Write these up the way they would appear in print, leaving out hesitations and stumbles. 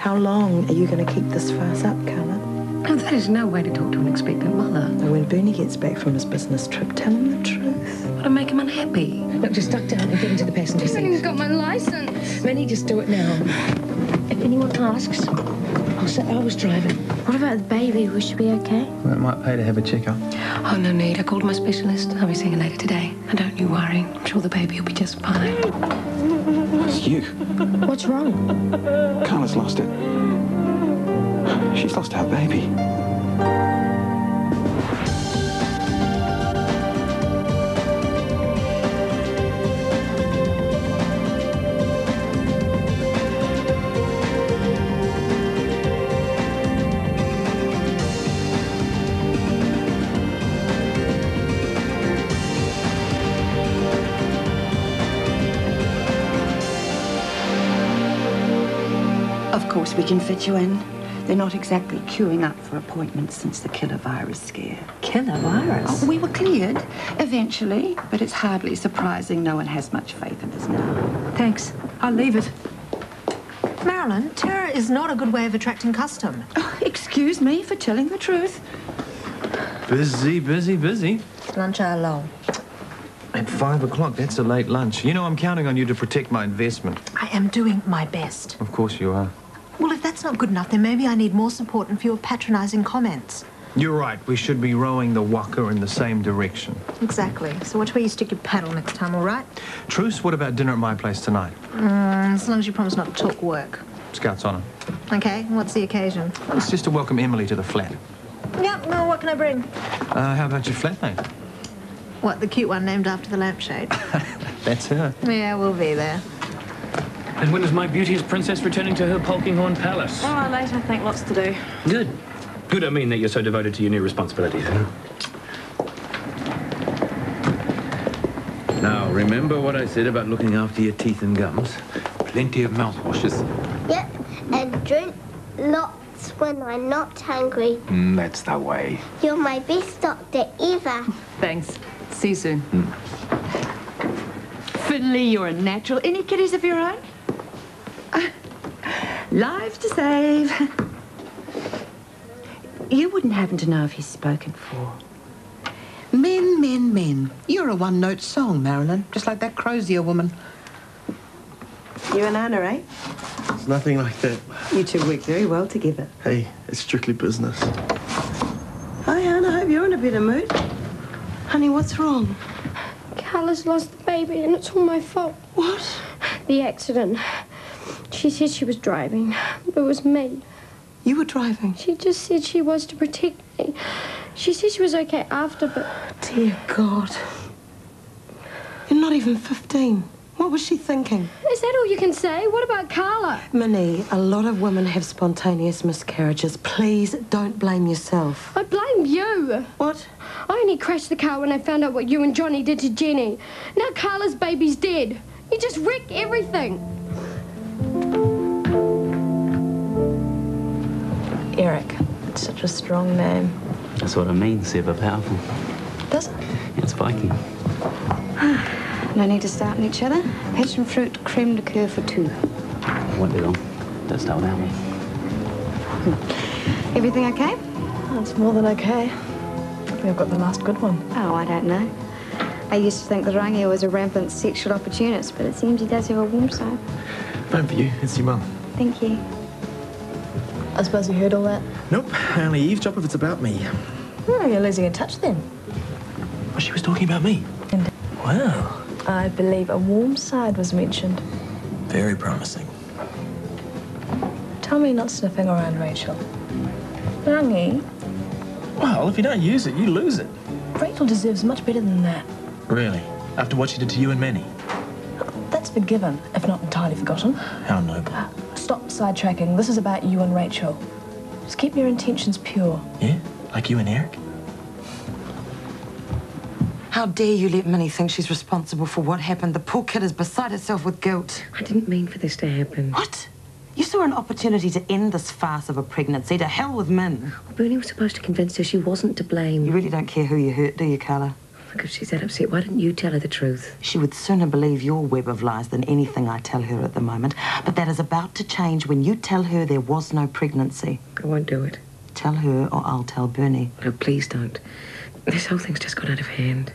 How long are you going to keep this farce up, Carla? Oh, that is no way to talk to an expectant mother. When Bernie gets back from his business trip, tell him the truth. What'll make him unhappy? Look, just duck down and get into the passenger seat. I haven't got my license. Minnie, just do it now. If anyone asks, I'll say I was driving. What about the baby? Will she be okay? Well, it might pay to have a check-up. Oh, no need. I called my specialist. I'll be seeing her later today. And don't you worry. I'm sure the baby will be just fine. It's you. What's wrong? Carla's lost it. She's lost our baby. Of course, we can fit you in. They're not exactly queuing up for appointments since the killer virus scare. Killer virus? Oh, we were cleared, eventually, but it's hardly surprising no one has much faith in us now. Thanks. I'll leave it. Marilyn, terror is not a good way of attracting custom. Oh, excuse me for telling the truth. Busy, busy, busy. Lunch hour long. At 5 o'clock, that's a late lunch. You know, I'm counting on you to protect my investment. I am doing my best. Of course you are. Well, if that's not good enough, then maybe I need more support and fewer patronising comments. You're right. We should be rowing the waka in the same direction. Exactly. So watch where you stick your paddle next time, all right? Truce, what about dinner at my place tonight? As long as you promise not to talk work. Scout's honour. Okay, what's the occasion? It's just to welcome Emily to the flat. Yep, well, what can I bring? How about your flatmate? What, the cute one named after the lampshade? That's her. Yeah, we'll be there. And when is my beauteous princess returning to her Polkinghorn Palace? Oh, later, I think. Lots to do. Good. Good, I mean that you're so devoted to your new responsibilities. Now, remember what I said about looking after your teeth and gums? Plenty of mouthwashes. Yep, and drink lots when I'm not hungry. That's the way. You're my best doctor ever. Thanks. See you soon. Fiddly, you're a natural. Any kiddies of your own? Lives to save. You wouldn't happen to know if he's spoken for. Men, men, men. You're a one-note song, Marilyn. Just like that Crozier woman. You and Anna, eh? It's nothing like that. You two work very well together. Hey, it's strictly business. Hi, Anna. I hope you're in a better mood. Honey, what's wrong? Carla's lost the baby and it's all my fault. What? The accident. She said she was driving, but it was me. You were driving? She just said she was to protect me. She said she was okay after, but... Dear God. You're not even 15. What was she thinking? Is that all you can say? What about Carla? Minnie, a lot of women have spontaneous miscarriages. Please don't blame yourself. I blame you. What? I only crashed the car when I found out what you and Johnny did to Jenny. Now Carla's baby's dead. You just wrecked everything. Eric. It's such a strong name. That's what I mean, super powerful. Does it? It's Viking. No need to start on each other. Passion fruit creme de coeur for two. Won't be long. Don't start with that one. Everything okay? That's more than okay. We've got the last good one. Oh, I don't know. I used to think the Rangi was a rampant sexual opportunist, but it seems he does have a warm side. Don't for you, it's your mum. Thank you. I suppose you heard all that? Nope, I only eavesdrop if it's about me. Oh, you're losing in touch then. Well, she was talking about me. And wow. I believe a warm side was mentioned. Very promising. Tell me not sniffing around Rachel. Rangi? Well, if you don't use it, you lose it. Rachel deserves much better than that. Really? After what she did to you and Manny? That's forgiven, if not entirely forgotten. How noble. Stop sidetracking. This is about you and Rachel. Just keep your intentions pure. Yeah? Like you and Eric? How dare you let Minnie think she's responsible for what happened? The poor kid is beside herself with guilt. I didn't mean for this to happen. What? You saw an opportunity to end this farce of a pregnancy. To hell with Min. Well, Bernie was supposed to convince her she wasn't to blame. You really don't care who you hurt, do you, Carla? Look, if she's that upset, why didn't you tell her the truth? She would sooner believe your web of lies than anything I tell her at the moment. But that is about to change when you tell her there was no pregnancy. I won't do it. Tell her or I'll tell Bernie. No, please don't. This whole thing's just got out of hand.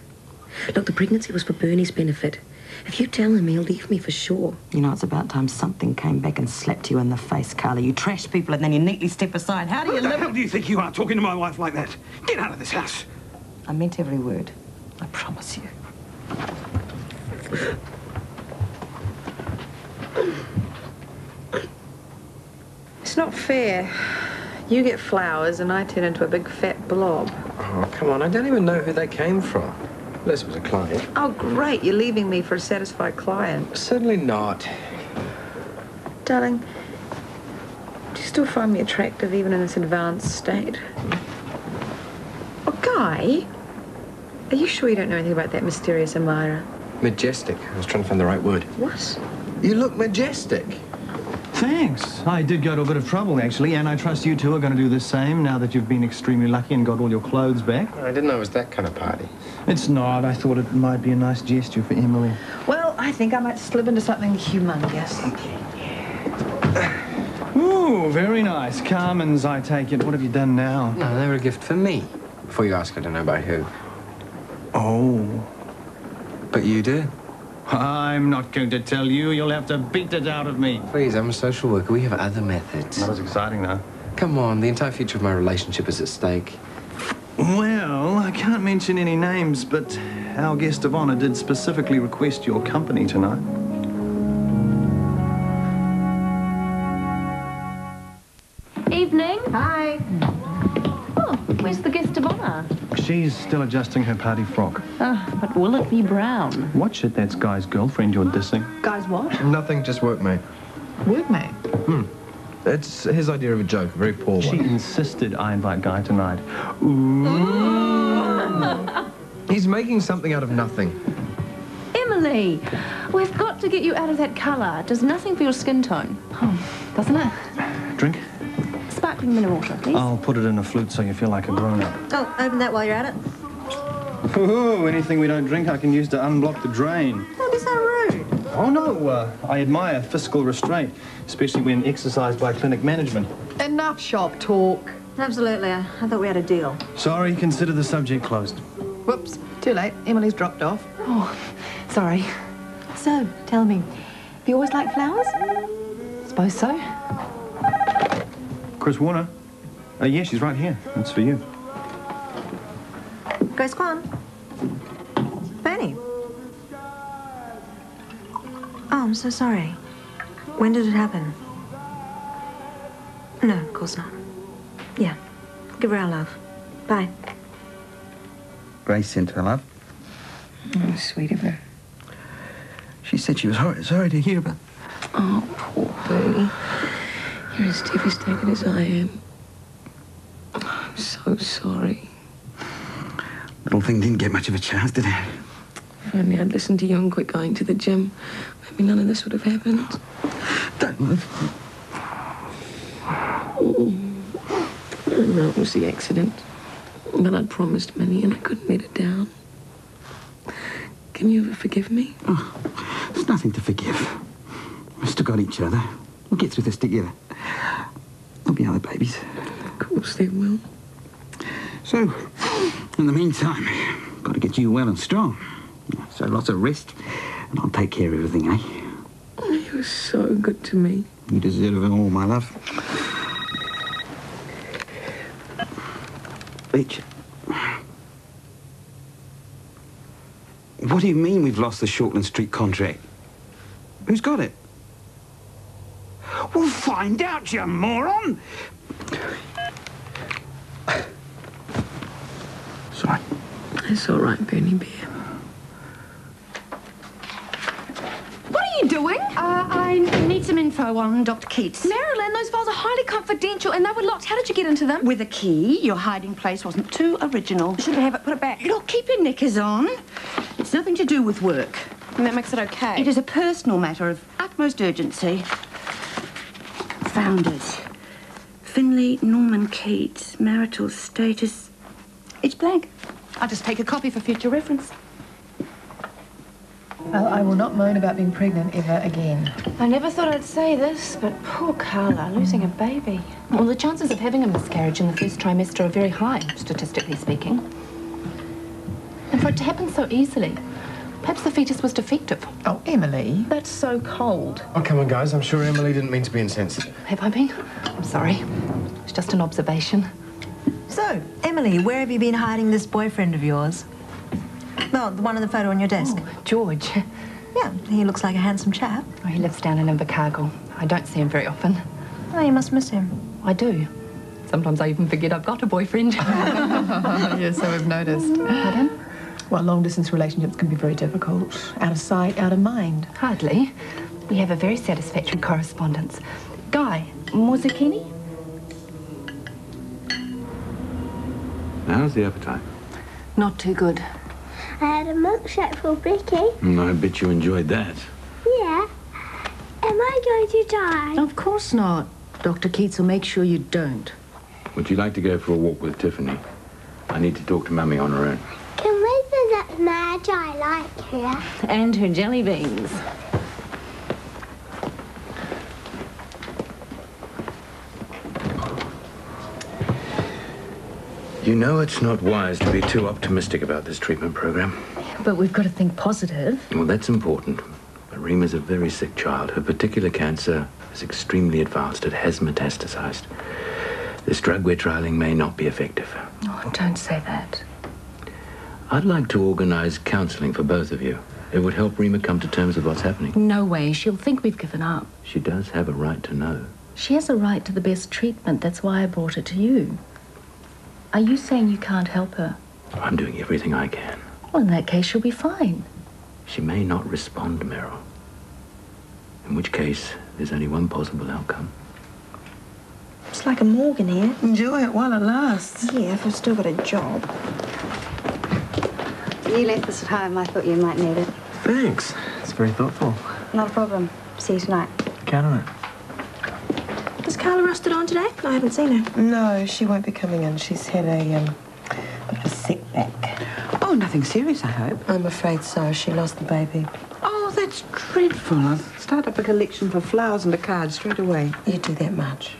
Look, the pregnancy was for Bernie's benefit. If you tell him, he'll leave me for sure. You know, it's about time something came back and slapped you in the face, Carla. You trash people and then you neatly step aside. How do you live? What the hell do you think you are, talking to my wife like that? Get out of this house. I meant every word. I promise you. It's not fair. You get flowers and I turn into a big fat blob. Oh, come on. I don't even know who they came from. Unless it was a client. Oh, great. You're leaving me for a satisfied client. Certainly not. Darling, do you still find me attractive even in this advanced state? Oh, Guy, are you sure you don't know anything about that mysterious Amira? Majestic. I was trying to find the right word. What? You look majestic. Thanks. I did go to a bit of trouble, actually, and I trust you two are going to do the same now that you've been extremely lucky and got all your clothes back. I didn't know it was that kind of party. It's not. I thought it might be a nice gesture for Emily. Well, I think I might slip into something humongous. Ooh, very nice. Carmen's, I take it. What have you done now? No, they were a gift for me. Before you ask, I don't know by who. Oh. But you do? I'm not going to tell you. You'll have to beat it out of me. Please, I'm a social worker. We have other methods. Not as exciting, though. Come on, the entire future of my relationship is at stake. Well, I can't mention any names, but our guest of honor did specifically request your company tonight. Evening. Hi. Oh, where's the guest of honor? She's still adjusting her party frock. But will it be brown? Watch it, that's Guy's girlfriend you're dissing. Guys, what? Nothing, just workmate. Workmate? It's his idea of a joke, a very poor one. She insisted I invite Guy tonight. Ooh. He's making something out of nothing. Emily, we've got to get you out of that colour. It does nothing for your skin tone. Oh, doesn't it? Drink? Sparkling mineral water, please. I'll put it in a flute so you feel like a grown-up. Oh, open that while you're at it. Ooh, anything we don't drink I can use to unblock the drain. Don't be so rude. Oh, no, I admire fiscal restraint, especially when exercised by clinic management. Enough shop talk. Absolutely. I thought we had a deal. Sorry, consider the subject closed. Whoops. Too late. Emily's dropped off. Oh, sorry. So, tell me, do you always like flowers? Suppose so. Chris Warner? Yeah, she's right here. That's for you. Grace Kwan. Bernie. Oh, I'm so sorry. When did it happen? No, of course not. Yeah. Give her our love. Bye. Grace sent her love. Oh, sweet of her. She said she was sorry to hear about... Oh, poor Bernie. You're as devastated as I am. I'm so sorry. Little thing didn't get much of a chance, did it? If only I'd listened to you and quit going to the gym, maybe none of this would have happened. Don't move. I know it was the accident, but I'd promised Minnie and I couldn't let her down. Can you ever forgive me? Oh, there's nothing to forgive. We've still got each other. We'll get through this together. There'll be other babies. Of course there will. So, in the meantime, got to get you well and strong. So lots of rest, and I'll take care of everything, eh? You were so good to me. You deserve it all, my love. Bitch. What do you mean we've lost the Shortland Street contract? Who's got it? Well, find out, you moron! Sorry. It's all right, Bernie Bear. What are you doing? I need some info on Dr. Keats. Marilyn, those files are highly confidential and they were locked. How did you get into them? With a key. Your hiding place wasn't too original. Should we have it? Put it back. Look, keep your knickers on. It's nothing to do with work. And that makes it okay. It is a personal matter of utmost urgency. Found it. Finley Norman Keats, marital status. It's blank. I'll just take a copy for future reference. Well, I will not moan about being pregnant ever again. I never thought I'd say this, but poor Carla, losing a baby. Well, the chances of having a miscarriage in the first trimester are very high, statistically speaking. And for it to happen so easily, perhaps the fetus was defective. Oh, Emily. That's so cold. Oh, come on, guys. I'm sure Emily didn't mean to be insensitive. Have I been? I'm sorry. It's just an observation. So, Emily, where have you been hiding this boyfriend of yours? No, the one in the photo on your desk. Oh, George. Yeah, he looks like a handsome chap. Oh, he lives down in Invercargill. I don't see him very often. Oh, you must miss him. I do. Sometimes I even forget I've got a boyfriend. Yes, so I've noticed. Pardon? Well, long-distance relationships can be very difficult. Out of sight, out of mind. Hardly. We have a very satisfactory correspondence. Guy, more zucchini? How's the appetite? Not too good. I had a milkshake for Becky. I bet you enjoyed that. Yeah. Am I going to die? Of course not. Dr. Keats will make sure you don't. Would you like to go for a walk with Tiffany? I need to talk to Mummy on her own. Can we visit Madge? I like her. And her jelly beans. You know it's not wise to be too optimistic about this treatment program. But we've got to think positive. Well, that's important. But Rima's a very sick child. Her particular cancer is extremely advanced. It has metastasized. This drug we're trialing may not be effective. Oh, don't say that. I'd like to organize counseling for both of you. It would help Rima come to terms with what's happening. No way. She'll think we've given up. She does have a right to know. She has a right to the best treatment. That's why I brought her to you. Are you saying you can't help her? I'm doing everything I can. Well, in that case, she'll be fine. She may not respond, Meryl. In which case, there's only one possible outcome. It's like a Morgan here. Enjoy it while it lasts. Yeah, if I've still got a job. You left this at home. I thought you might need it. Thanks. It's very thoughtful. Not a problem. See you tonight. Count on it. Has Carla rusted on today? I haven't seen her. No, she won't be coming in. She's had a setback. Oh, nothing serious, I hope. I'm afraid so. She lost the baby. Oh, that's dreadful. I'll start up a collection for flowers and a card straight away. You do that much.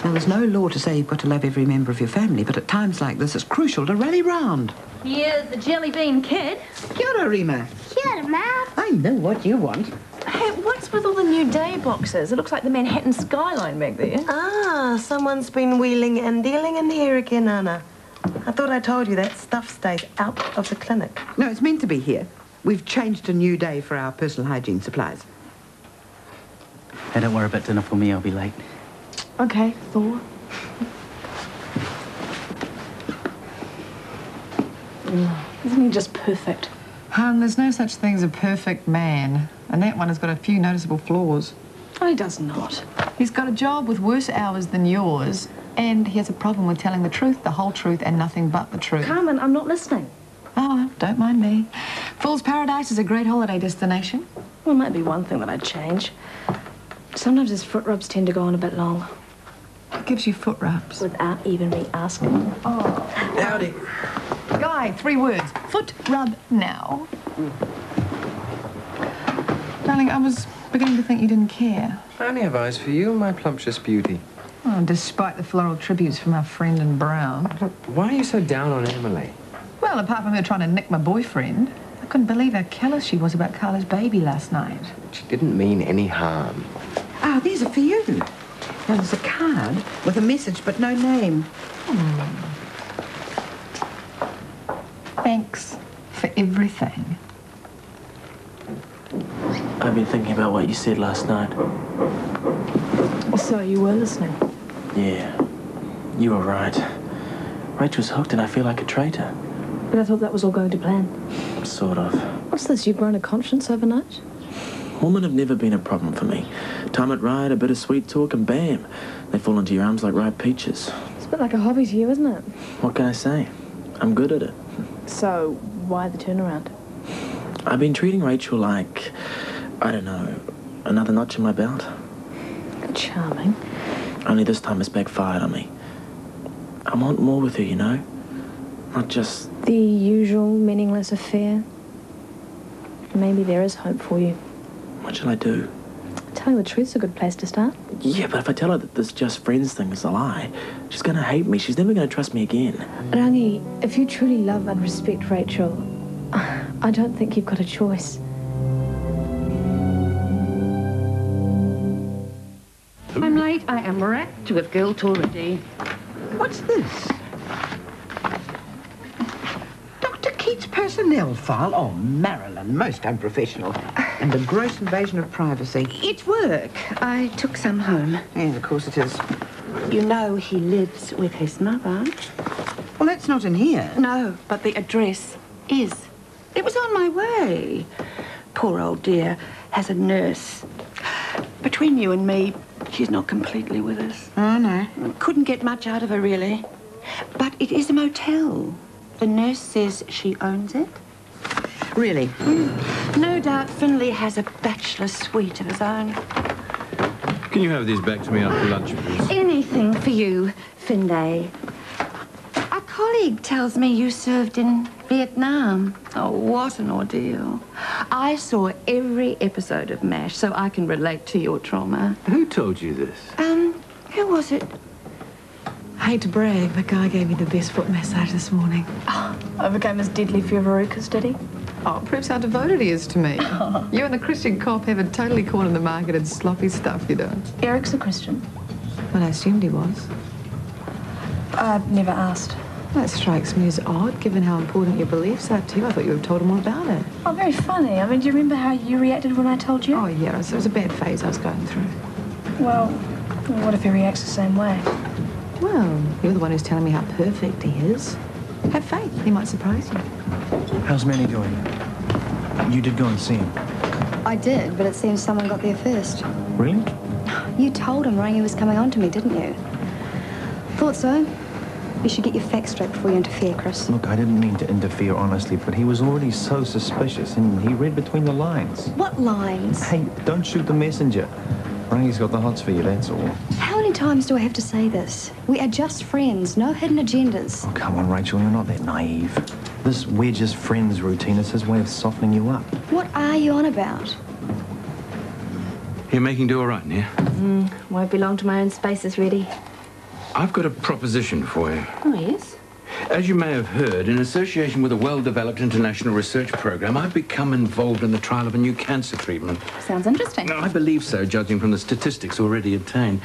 Now, there's no law to say you've got to love every member of your family, but at times like this, it's crucial to rally round. Here's the jelly bean kid. Kia ora, Rima. Kia ora, Mum. I know what you want. Hey, what's with all the New Day boxes? It looks like the Manhattan skyline back there. Ah, someone's been wheeling and dealing in here again, Anna. I thought I told you that stuff stays out of the clinic. No, it's meant to be here. We've changed a new day for our personal hygiene supplies. Hey, don't worry about dinner for me. I'll be late. Okay, Thor. Isn't he just perfect? There's no such thing as a perfect man. And that one has got a few noticeable flaws. Oh, he does not. He's got a job with worse hours than yours, and he has a problem with telling the truth, the whole truth, and nothing but the truth. Carmen, I'm not listening. Oh, don't mind me. Fool's Paradise is a great holiday destination. Well, it might be one thing that I'd change. Sometimes his foot rubs tend to go on a bit long. What gives you foot rubs? Without even me asking. Oh. Howdy. Guy, 3 words. Foot rub now. Darling, I was beginning to think you didn't care. I only have eyes for you and my plumptious beauty. Oh, despite the floral tributes from our friend in brown. Why are you so down on Emily? Well, apart from her trying to nick my boyfriend, I couldn't believe how callous she was about Carla's baby last night. She didn't mean any harm. Ah, these are for you. Now, there's a card with a message but no name. Thanks for everything. I've been thinking about what you said last night. So you were listening? Yeah, you were right. Rachel's hooked and I feel like a traitor. But I thought that was all going to plan. Sort of. What's this, you've grown a conscience overnight? Women have never been a problem for me. Time it right, a bit of sweet talk, and bam, they fall into your arms like ripe peaches. It's a bit like a hobby to you, isn't it? What can I say? I'm good at it. So, why the turnaround? I've been treating Rachel like, I don't know, another notch in my belt. Charming. Only this time it's backfired on me. I want more with her, you know? Not just... The usual meaningless affair? Maybe there is hope for you. What shall I do? Telling the truth's a good place to start. Yeah, but if I tell her that this just friends thing is a lie, she's going to hate me. She's never going to trust me again. Rangi, if you truly love and respect Rachel, I don't think you've got a choice. I'm late. I am racked with guilt already. What's this? Dr. Keats' personnel file? Oh, Marilyn, most unprofessional. And a gross invasion of privacy. It's work. I took some home. Yes, of course it is. You know he lives with his mother. Well, that's not in here. No, but the address is. It was on my way. Poor old dear has a nurse. Between you and me, she's not completely with us. Oh, no. Couldn't get much out of her, really. But it is a motel. The nurse says she owns it. Really? No doubt Finlay has a bachelor suite of his own. Can you have these back to me after lunch, please? Anything for you, Finlay. A colleague tells me you served in Vietnam. Oh, what an ordeal. I saw every episode of MASH, so I can relate to your trauma. Who told you this? Who was it? I hate to brag, but Guy gave me the best foot massage this morning. Oh, overcame his deadly fear of Verucas, did he? Oh, it proves how devoted he is to me. You and the Christian cop haven't totally cornered the market in sloppy stuff, you don't. Eric's a Christian. Well, I assumed he was. I've never asked. That strikes me as odd, given how important your beliefs are to you. I thought you would have told him all about it. Oh, very funny. I mean, do you remember how you reacted when I told you? Oh, yeah, it was a bad phase I was going through. Well, what if he reacts the same way? Well, you're the one who's telling me how perfect he is. Have faith. He might surprise you. How's Manny doing? You did go and see him. I did, but it seems someone got there first. Really? You told him Rangi was coming on to me, didn't you? Thought so. You should get your facts straight before you interfere, Chris. Look, I didn't mean to interfere, honestly, but he was already so suspicious, and he read between the lines. What lines? Hey, don't shoot the messenger. Rangi's got the hots for you, that's all. How many times do I have to say this? We are just friends, no hidden agendas. Oh, come on, Rachel, you're not that naive. This we're just friends routine is his way of softening you up. What are you on about? You're making do all right, yeah? Won't be long till my own space is ready. I've got a proposition for you. Oh, yes? As you may have heard, in association with a well-developed international research program, I've become involved in the trial of a new cancer treatment. Sounds interesting. I believe so, judging from the statistics already obtained.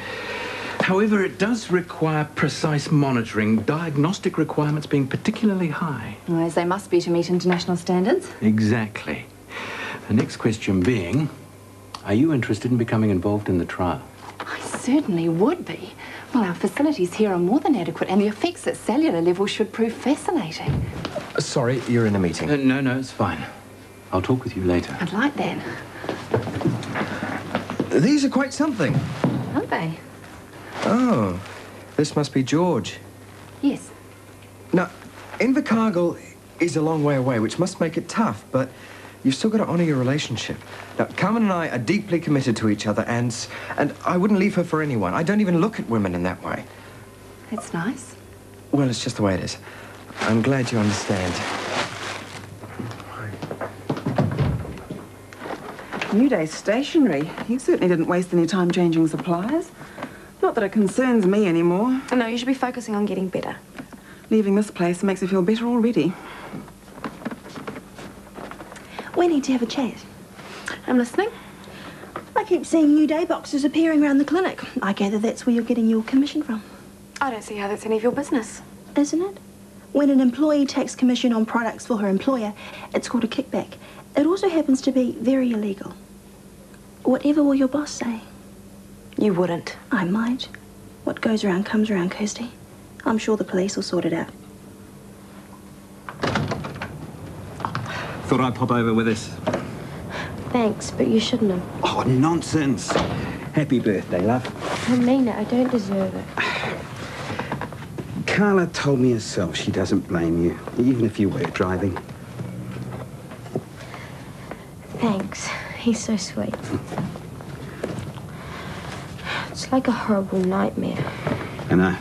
However, it does require precise monitoring, diagnostic requirements being particularly high. Well, as they must be to meet international standards. Exactly. The next question being, are you interested in becoming involved in the trial? I certainly would be. Well, our facilities here are more than adequate, and the effects at cellular level should prove fascinating. Sorry, you're in a meeting. No, it's fine. I'll talk with you later. I'd like that. These are quite something. Aren't they? Oh, this must be George. Yes. Now, Invercargill is a long way away, which must make it tough, but you've still got to honour your relationship. Now, Carmen and I are deeply committed to each other, and I wouldn't leave her for anyone. I don't even look at women in that way. That's nice. Well, it's just the way it is. I'm glad you understand. New Day stationery. You certainly didn't waste any time changing suppliers. Not that it concerns me anymore. No, you should be focusing on getting better. Leaving this place makes me feel better already. We need to have a chat. I'm listening. I keep seeing New Day boxes appearing around the clinic. I gather that's where you're getting your commission from. I don't see how that's any of your business. Isn't it? When an employee takes commission on products for her employer, it's called a kickback. It also happens to be very illegal. Whatever will your boss say? You wouldn't. I might. What goes around comes around, Kirsty. I'm sure the police will sort it out. Thought I'd pop over with this. Thanks, but you shouldn't have. Oh, nonsense. Happy birthday, love. I mean it. I don't deserve it. Carla told me herself she doesn't blame you, even if you were driving. Thanks. He's so sweet. It's like a horrible nightmare. I know.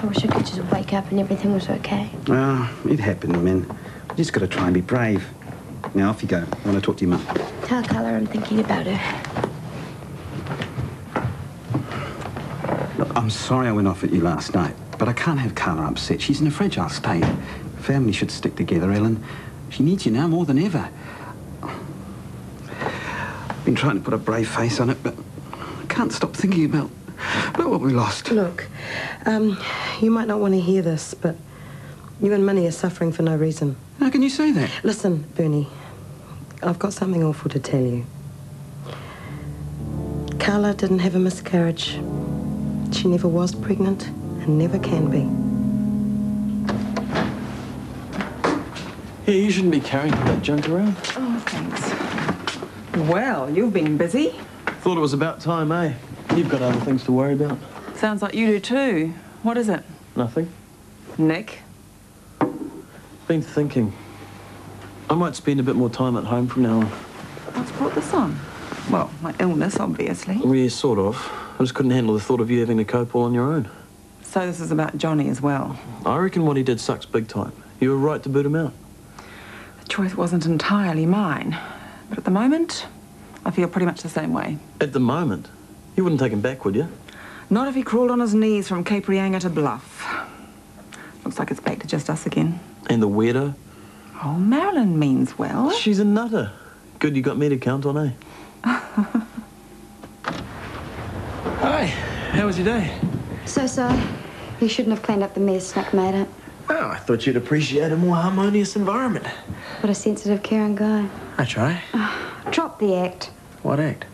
wish I could just wake up and everything was okay. Ah, it happened, man. You just got to try and be brave. Now, off you go. I want to talk to your mum. Tell Carla I'm thinking about her. Look, I'm sorry I went off at you last night, but I can't have Carla upset. She's in a fragile state. Family should stick together, Ellen. She needs you now more than ever. I've been trying to put a brave face on it, but I can't stop thinking about what we lost. Look, you might not want to hear this, but you and Minnie are suffering for no reason. How can you say that? Listen, Bernie, I've got something awful to tell you. Carla didn't have a miscarriage. She never was pregnant and never can be. Yeah, you shouldn't be carrying that junk around. Oh, thanks. Well, you've been busy. Thought it was about time, eh? You've got other things to worry about. Sounds like you do too. What is it? Nothing. Nick? Been thinking. I might spend a bit more time at home from now on. What's brought this on? Well, my illness, obviously. Yeah, sort of. I just couldn't handle the thought of you having to cope all on your own. So this is about Johnny as well. I reckon what he did sucks big time. You were right to boot him out. The choice wasn't entirely mine. But at the moment, I feel pretty much the same way. At the moment? You wouldn't take him back, would you? Not if he crawled on his knees from Cape Reinga to Bluff. Looks like it's back to just us again. And the weirdo? Oh, Marilyn means well. She's a nutter. Good you got me to count on, eh? Hi, how was your day? So. You shouldn't have cleaned up the mess Nick made it. Oh, I thought you'd appreciate a more harmonious environment. What a sensitive, caring guy. I try. Drop the act. What act?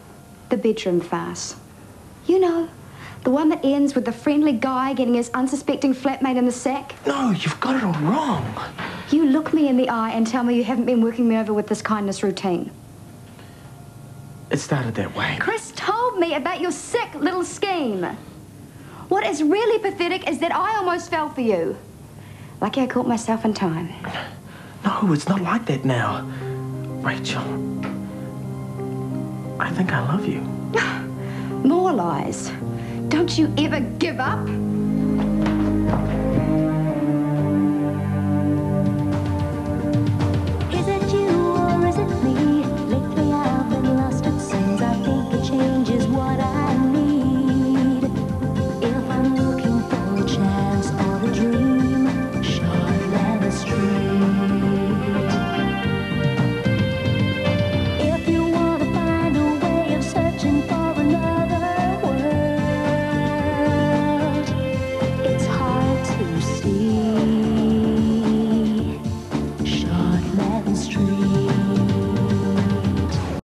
The bedroom farce. You know, the one that ends with the friendly guy getting his unsuspecting flatmate in the sack. No, you've got it all wrong. You look me in the eye and tell me you haven't been working me over with this kindness routine. It started that way. Chris told me about your sick little scheme. What is really pathetic is that I almost fell for you. Lucky I caught myself in time. No, it's not like that now. Rachel, I think I love you. More lies. Don't you ever give up?